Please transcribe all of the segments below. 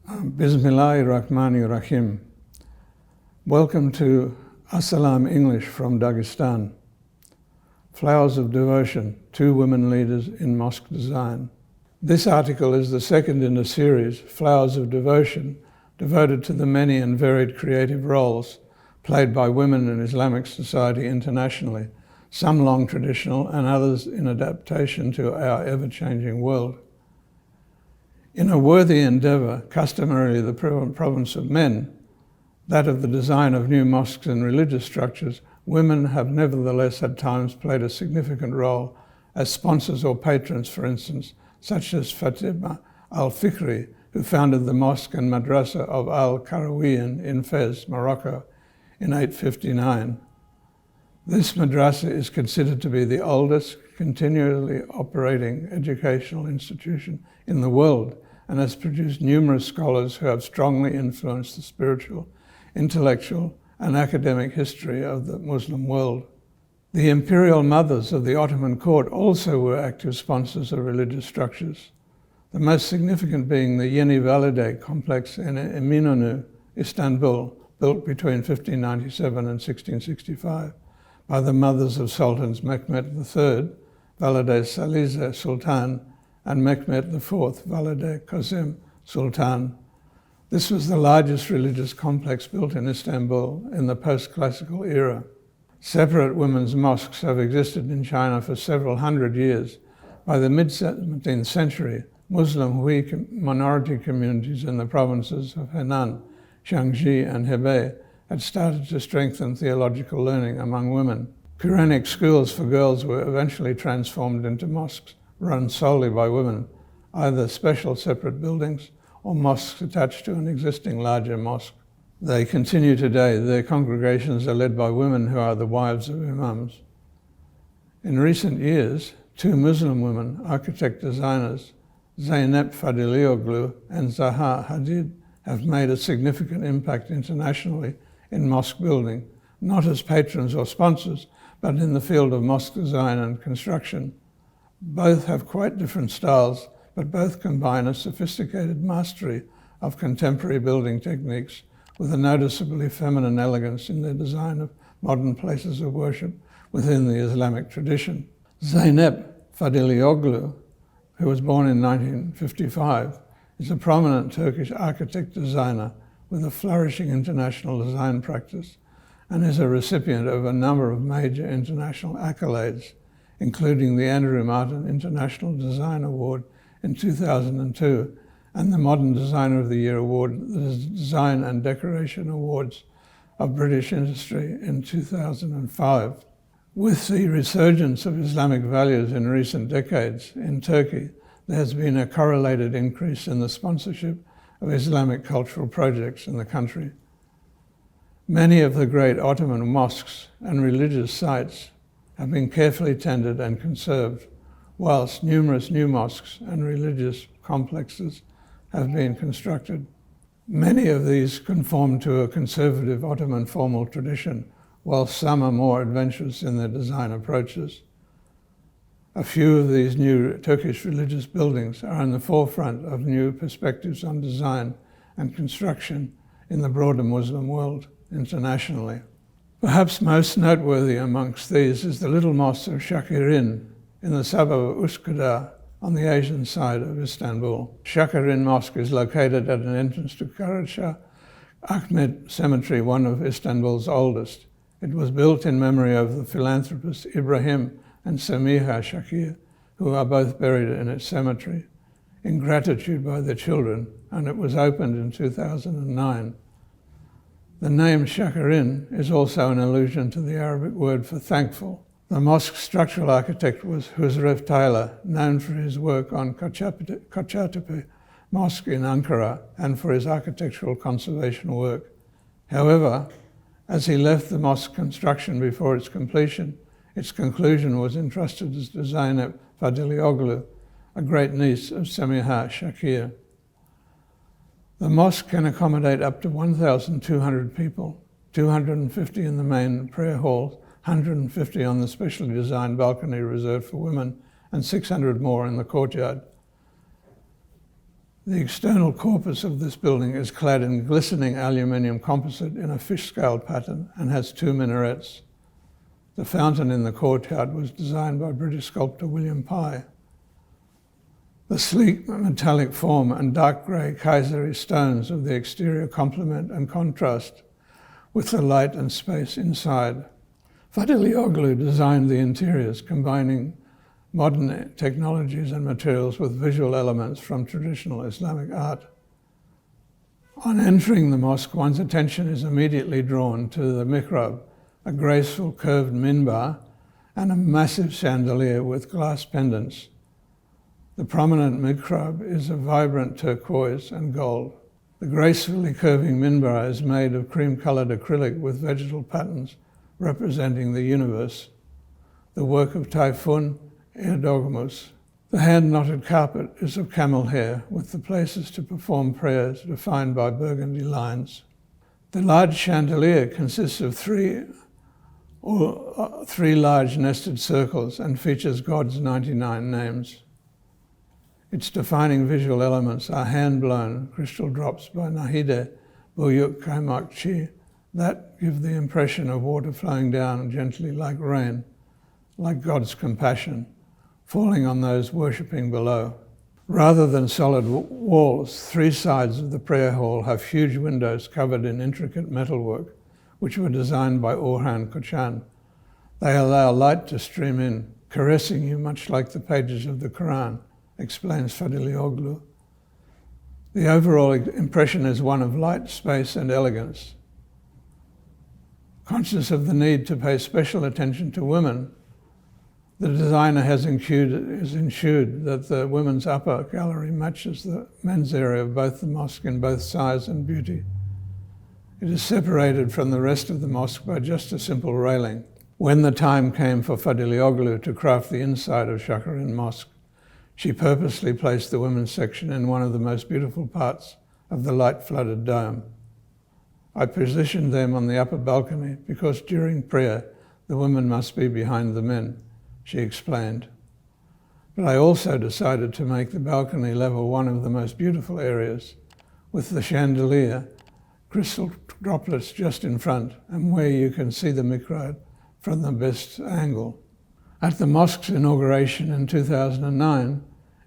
Bismillahirrahmanirrahim. Welcome to Assalam English from Dagestan. Flowers of Devotion, 2 Women Leaders in Mosque Design. This article is the second in a series, Flowers of Devotion, devoted to the many and varied creative roles played by women in Islamic society internationally, some long traditional and others in adaptation to our ever-changing world. In a worthy endeavour, customarily the province of men, that of the design of new mosques and religious structures, women have nevertheless at times played a significant role as sponsors or patrons, for instance, such as Fatima al-Fikri, who founded the mosque and madrasa of Al-Karawiyyin in Fez, Morocco, in 859. This madrasa is considered to be the oldest continually operating educational institution in the world and has produced numerous scholars who have strongly influenced the spiritual, intellectual, and academic history of the Muslim world. The imperial mothers of the Ottoman court also were active sponsors of religious structures, the most significant being the Yeni Valide complex in Eminönü, Istanbul, built between 1597 and 1665 by the mothers of Sultans Mehmed III, Valide Salize Sultan, and Mehmed IV, Valide Qasim Sultan. This was the largest religious complex built in Istanbul in the post-classical era. Separate women's mosques have existed in China for several hundred years. By the mid-17th century, Muslim Hui minority communities in the provinces of Henan, Shaanxi, and Hebei had started to strengthen theological learning among women. Quranic schools for girls were eventually transformed into mosques run solely by women, either special separate buildings or mosques attached to an existing larger mosque. They continue today. Their congregations are led by women who are the wives of imams. In recent years, 2 Muslim women, architect-designers, Zaineb Fadilioglu and Zaha Hadid, have made a significant impact internationally in mosque building, not as patrons or sponsors, but in the field of mosque design and construction. Both have quite different styles, but both combine a sophisticated mastery of contemporary building techniques with a noticeably feminine elegance in their design of modern places of worship within the Islamic tradition. Zaineb Fadilioglu, who was born in 1955, is a prominent Turkish architect-designer with a flourishing international design practice and is a recipient of a number of major international accolades, including the Andrew Martin International Design Award in 2002 and the Modern Designer of the Year Award, the Design and Decoration Awards of British Industry in 2005. With the resurgence of Islamic values in recent decades in Turkey, there has been a correlated increase in the sponsorship of Islamic cultural projects in the country. Many of the great Ottoman mosques and religious sites have been carefully tended and conserved, whilst numerous new mosques and religious complexes have been constructed. Many of these conform to a conservative Ottoman formal tradition, whilst some are more adventurous in their design approaches. A few of these new Turkish religious buildings are in the forefront of new perspectives on design and construction in the broader Muslim world internationally. Perhaps most noteworthy amongst these is the little mosque of Shakarin in the suburb of Üsküdar on the Asian side of Istanbul. Shakarin Mosque is located at an entrance to Karaca Ahmet Cemetery, one of Istanbul's oldest. It was built in memory of the philanthropists Ibrahim and Samiha Shakir, who are both buried in its cemetery, in gratitude by their children, and it was opened in 2009. The name Shakarin is also an allusion to the Arabic word for thankful. The mosque's structural architect was Huzrev Taylor, known for his work on Kocatepe Mosque in Ankara and for his architectural conservation work. However, as he left the mosque construction before its completion, its conclusion was entrusted to Zaineb Fadilioglu, a great niece of Samiha Shakir. The mosque can accommodate up to 1,200 people, 250 in the main prayer hall, 150 on the specially designed balcony reserved for women, and 600 more in the courtyard. The external corpus of this building is clad in glistening aluminium composite in a fish-scale pattern and has 2 minarets. The fountain in the courtyard was designed by British sculptor William Pye. The sleek metallic form and dark grey Kayseri stones of the exterior complement and contrast with the light and space inside. Fadilioglu designed the interiors, combining modern technologies and materials with visual elements from traditional Islamic art. On entering the mosque, one's attention is immediately drawn to the mihrab, a graceful curved minbar, and a massive chandelier with glass pendants. The prominent mihrab is of vibrant turquoise and gold. The gracefully curving minbar is made of cream-coloured acrylic with vegetal patterns representing the universe, the work of Typhoon Erdoğmus. The hand-knotted carpet is of camel hair, with the places to perform prayers defined by burgundy lines. The large chandelier consists of three large nested circles and features God's 99 names. Its defining visual elements are hand-blown crystal drops by Nahide Buyuk Kaymakçı that give the impression of water flowing down gently like rain, like God's compassion, falling on those worshipping below. Rather than solid walls, 3 sides of the prayer hall have huge windows covered in intricate metalwork, which were designed by Orhan Koçan. They allow light to stream in, caressing you much like the pages of the Quran, explains Fadilioglu. The overall impression is one of light, space, and elegance. Conscious of the need to pay special attention to women, the designer has ensured that the women's upper gallery matches the men's area of both the mosque in both size and beauty. It is separated from the rest of the mosque by just a simple railing. When the time came for Fadilioglu to craft the inside of Shakarin Mosque, she purposely placed the women's section in one of the most beautiful parts of the light-flooded dome. I positioned them on the upper balcony because during prayer, the women must be behind the men, she explained. But I also decided to make the balcony level one of the most beautiful areas, with the chandelier, crystal droplets just in front, and where you can see the mihrab from the best angle. At the mosque's inauguration in 2009,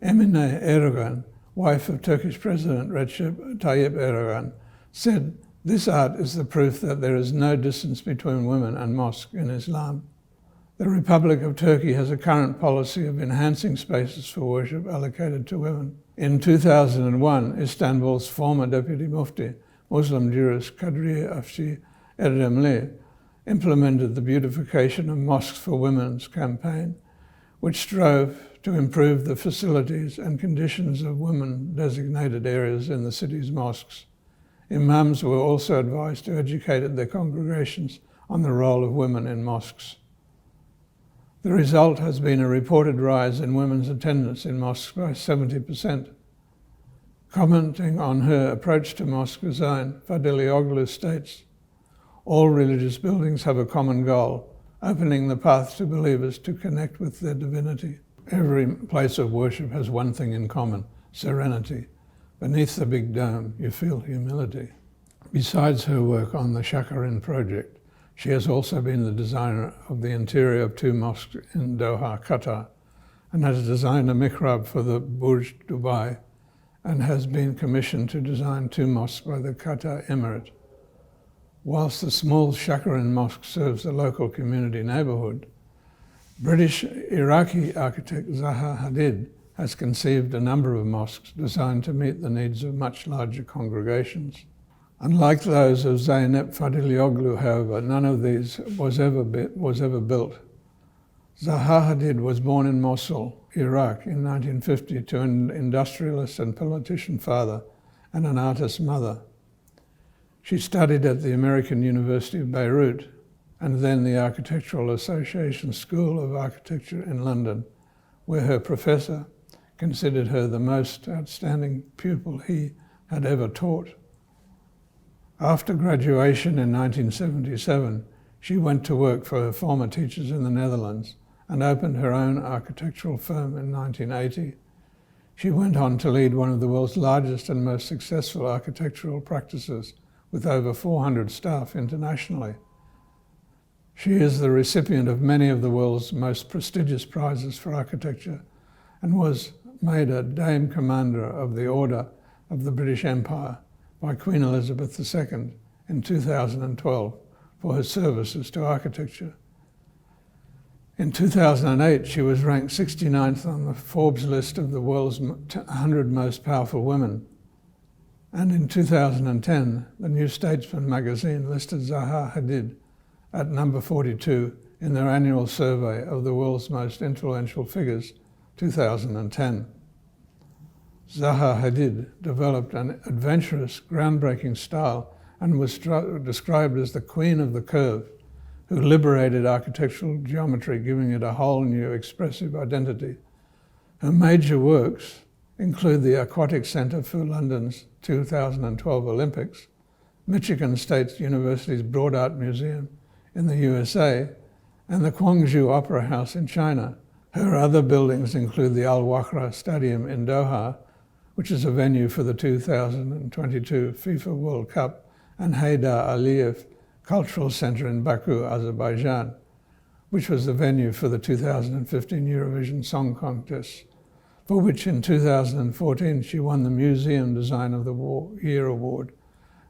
Emine Erdogan, wife of Turkish President Recep Tayyip Erdogan, said, "This art is the proof that there is no distance between women and mosque in Islam." The Republic of Turkey has a current policy of enhancing spaces for worship allocated to women. In 2001, Istanbul's former Deputy Mufti, Muslim jurist Kadriye Afşi Erdemli, implemented the Beautification of Mosques for Women's campaign, which strove to improve the facilities and conditions of women-designated areas in the city's mosques. Imams were also advised to educate their congregations on the role of women in mosques. The result has been a reported rise in women's attendance in mosques by 70%. Commenting on her approach to mosque design, Fadilioglu states, "All religious buildings have a common goal, opening the path to believers to connect with their divinity. Every place of worship has one thing in common, serenity. Beneath the big dome, you feel humility." Besides her work on the Shakarin project, she has also been the designer of the interior of 2 mosques in Doha, Qatar, and has designed a mihrab for the Burj Dubai, and has been commissioned to design 2 mosques by the Qatar Emirate. Whilst the small Shakarin Mosque serves the local community neighbourhood, British Iraqi architect Zaha Hadid has conceived a number of mosques designed to meet the needs of much larger congregations. Unlike those of Zaineb Fadilioglu, however, none of these was ever built. Zaha Hadid was born in Mosul, Iraq in 1950 to an industrialist and politician father and an artist mother. She studied at the American University of Beirut and then the Architectural Association School of Architecture in London, where her professor considered her the most outstanding pupil he had ever taught. After graduation in 1977, she went to work for her former teachers in the Netherlands and opened her own architectural firm in 1980. She went on to lead one of the world's largest and most successful architectural practices, with over 400 staff internationally. She is the recipient of many of the world's most prestigious prizes for architecture and was made a Dame Commander of the Order of the British Empire by Queen Elizabeth II in 2012 for her services to architecture. In 2008, she was ranked 69th on the Forbes list of the world's 100 most powerful women. And in 2010, the New Statesman magazine listed Zaha Hadid at number 42 in their annual survey of the world's most influential figures, 2010. Zaha Hadid developed an adventurous, groundbreaking style and was described as the queen of the curve, who liberated architectural geometry, giving it a whole new expressive identity. Her major works include the Aquatic Centre for London's 2012 Olympics, Michigan State University's Broad Art Museum in the USA, and the Gwangju Opera House in China. Her other buildings include the Al Wakhra Stadium in Doha, which is a venue for the 2022 FIFA World Cup, and Haydar Aliyev Cultural Center in Baku, Azerbaijan, which was the venue for the 2015 Eurovision Song Contest, for which in 2014 she won the Museum Design of the Year award,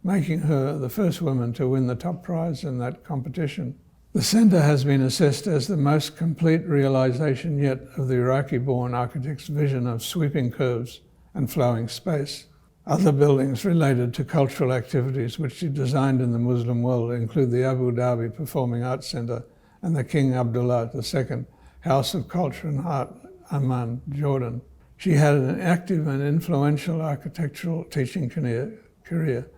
making her the first woman to win the top prize in that competition. The center has been assessed as the most complete realization yet of the Iraqi-born architect's vision of sweeping curves and flowing space. Other buildings related to cultural activities which she designed in the Muslim world include the Abu Dhabi Performing Arts Center and the King Abdullah II House of Culture and Art, Amman, Jordan. She had an active and influential architectural teaching career,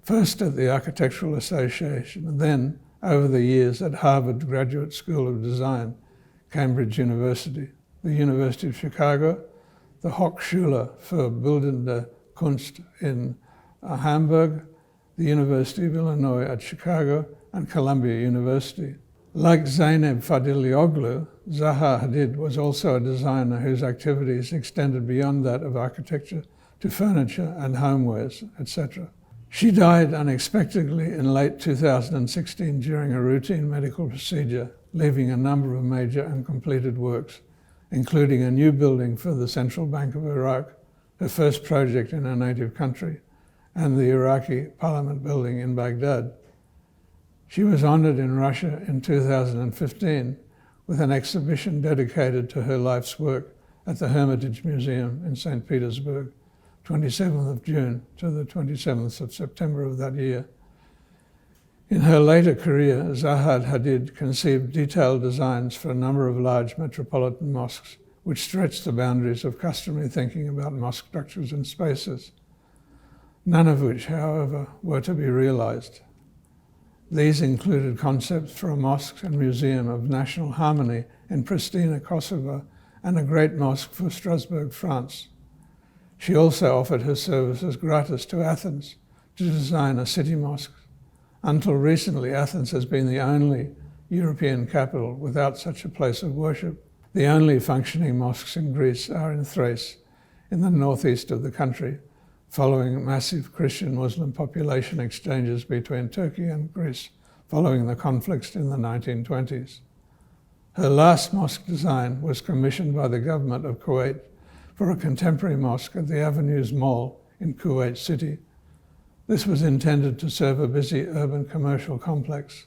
first at the Architectural Association, then over the years at Harvard Graduate School of Design, Cambridge University, the University of Chicago, the Hochschule für Bildende Kunst in Hamburg, the University of Illinois at Chicago, and Columbia University. Like Zaineb Fadilioglu, Zaha Hadid was also a designer whose activities extended beyond that of architecture to furniture and homewares, etc. She died unexpectedly in late 2016 during a routine medical procedure, leaving a number of major uncompleted works, including a new building for the Central Bank of Iraq, her first project in her native country, and the Iraqi Parliament building in Baghdad. She was honored in Russia in 2015 with an exhibition dedicated to her life's work at the Hermitage Museum in St. Petersburg, 27th of June to the 27th of September of that year. In her later career, Zahad Hadid conceived detailed designs for a number of large metropolitan mosques, which stretched the boundaries of customary thinking about mosque structures and spaces, none of which, however, were to be realized. These included concepts for a mosque and museum of national harmony in Pristina, Kosovo, and a great mosque for Strasbourg, France. She also offered her services gratis to Athens to design a city mosque. Until recently, Athens has been the only European capital without such a place of worship. The only functioning mosques in Greece are in Thrace, in the northeast of the country, following massive Christian-Muslim population exchanges between Turkey and Greece following the conflicts in the 1920s. Her last mosque design was commissioned by the government of Kuwait for a contemporary mosque at the Avenues Mall in Kuwait City. This was intended to serve a busy urban commercial complex.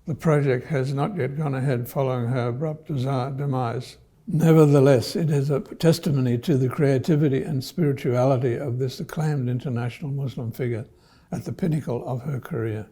The project has not yet gone ahead following her abrupt demise. Nevertheless, it is a testimony to the creativity and spirituality of this acclaimed international Muslim figure at the pinnacle of her career.